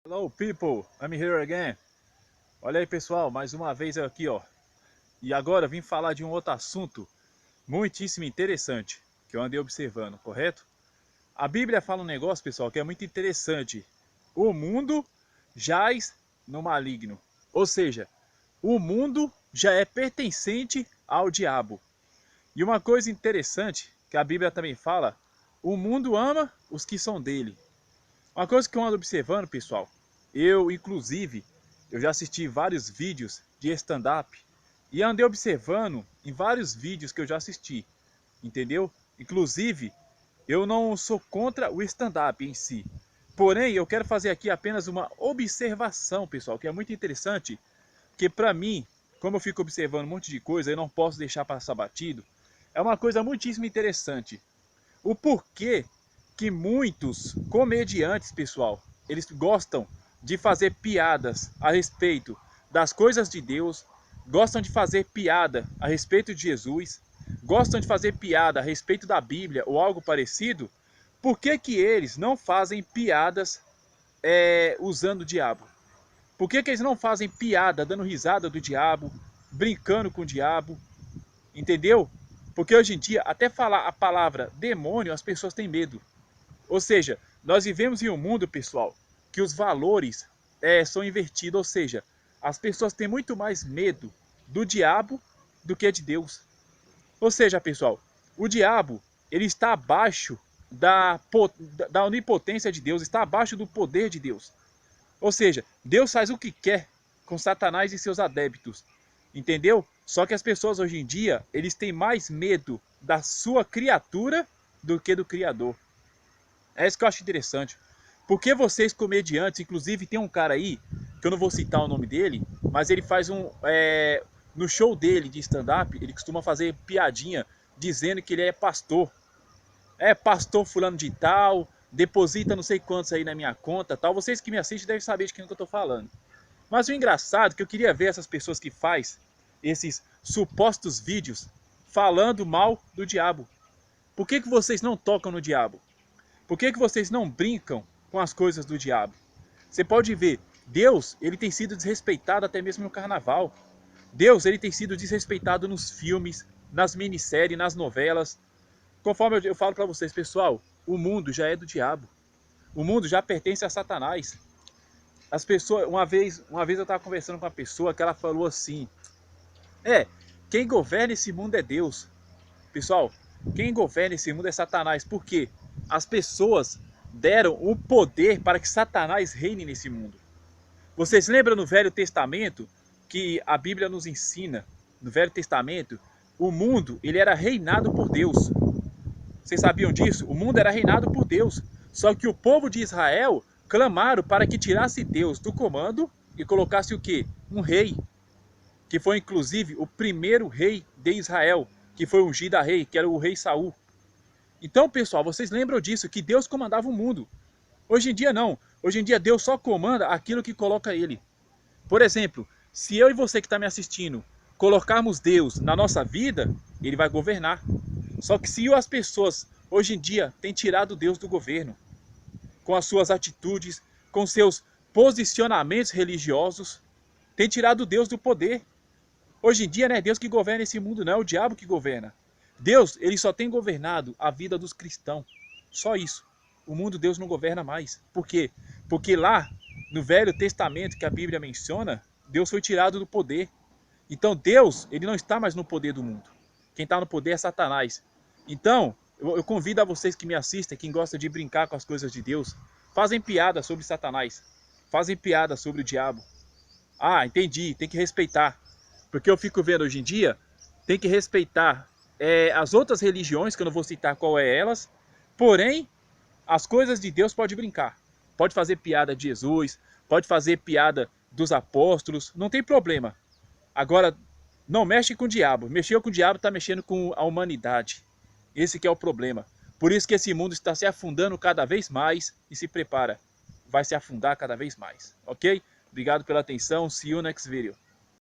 Hello people, I'm here again. Olha aí pessoal, mais uma vez eu aqui E agora vim falar de um outro assunto muitíssimo interessante que eu andei observando, correto? A Bíblia fala um negócio, pessoal, que é muito interessante. O mundo jaz no maligno. Ou seja, o mundo já é pertencente ao diabo. E uma coisa interessante que a Bíblia também fala, o mundo ama os que são dele. Uma coisa que eu ando observando, pessoal, inclusive, eu já assisti vários vídeos de stand-up e andei observando em vários vídeos que eu já assisti, entendeu? Inclusive, eu não sou contra o stand-up em si. Porém, eu quero fazer aqui apenas uma observação, pessoal, que é muito interessante, que para mim, como eu fico observando um monte de coisa, eu não posso deixar passar batido. É uma coisa muitíssimo interessante. O porquê que muitos comediantes, pessoal, eles gostam de fazer piadas a respeito das coisas de Deus, gostam de fazer piada a respeito de Jesus, gostam de fazer piada a respeito da Bíblia ou algo parecido. Por que que eles não fazem piadas usando o diabo? Por que que eles não fazem piada dando risada do diabo, brincando com o diabo? Entendeu? Porque hoje em dia, até falar a palavra demônio, as pessoas têm medo. Ou seja, nós vivemos em um mundo, pessoal, que os valores são invertidos. Ou seja, as pessoas têm muito mais medo do diabo do que de Deus. Ou seja, pessoal, o diabo ele está abaixo da onipotência de Deus, está abaixo do poder de Deus. Ou seja, Deus faz o que quer com Satanás e seus adeptos. Entendeu? Só que as pessoas hoje em dia, eles têm mais medo da sua criatura do que do Criador. É isso que eu acho interessante. Porque vocês comediantes, inclusive tem um cara aí, que eu não vou citar o nome dele, mas ele faz no show dele de stand-up, ele costuma fazer piadinha dizendo que ele é pastor. É pastor fulano de tal, deposita não sei quantos aí na minha conta tal. Vocês que me assistem devem saber de quem que eu tô falando. Mas o engraçado é que eu queria ver essas pessoas que faz esses supostos vídeos falando mal do diabo. Por que que vocês não tocam no diabo? Por que que vocês não brincam com as coisas do diabo? Você pode ver, Deus ele tem sido desrespeitado até mesmo no carnaval. Deus ele tem sido desrespeitado nos filmes, nas minisséries, nas novelas. Conforme eu falo para vocês, pessoal, o mundo já é do diabo. O mundo já pertence a Satanás. As pessoas, uma vez eu estava conversando com uma pessoa que ela falou assim: quem governa esse mundo é Deus. Pessoal, quem governa esse mundo é Satanás. Por quê? As pessoas deram o poder para que Satanás reine nesse mundo. Vocês lembram no Velho Testamento que a Bíblia nos ensina, no Velho Testamento, o mundo ele era reinado por Deus. Vocês sabiam disso? O mundo era reinado por Deus. Só que o povo de Israel clamaram para que tirasse Deus do comando e colocasse o quê? Um rei, que foi inclusive o primeiro rei de Israel, que foi ungido a rei, que era o rei Saul. Então, pessoal, vocês lembram disso, que Deus comandava o mundo. Hoje em dia não. Hoje em dia Deus só comanda aquilo que coloca ele. Por exemplo, se eu e você que está me assistindo colocarmos Deus na nossa vida, ele vai governar. Só que se as pessoas hoje em dia têm tirado Deus do governo, com as suas atitudes, com seus posicionamentos religiosos, têm tirado Deus do poder. Hoje em dia não é Deus que governa esse mundo, não é o diabo que governa. Deus, ele só tem governado a vida dos cristãos. Só isso. O mundo Deus não governa mais. Por quê? Porque lá, no Velho Testamento que a Bíblia menciona, Deus foi tirado do poder. Então Deus, ele não está mais no poder do mundo. Quem está no poder é Satanás. Então, eu convido a vocês que me assistem, quem gosta de brincar com as coisas de Deus, fazem piada sobre Satanás. Fazem piada sobre o diabo. Ah, entendi, tem que respeitar. Porque eu fico vendo hoje em dia, tem que respeitar as outras religiões, que eu não vou citar qual é elas, porém, as coisas de Deus pode brincar. Pode fazer piada de Jesus, pode fazer piada dos apóstolos, não tem problema. Agora, não mexe com o diabo. Mexeu com o diabo, está mexendo com a humanidade. Esse que é o problema. Por isso que esse mundo está se afundando cada vez mais e se prepara. Vai se afundar cada vez mais, ok? Obrigado pela atenção. See you next video.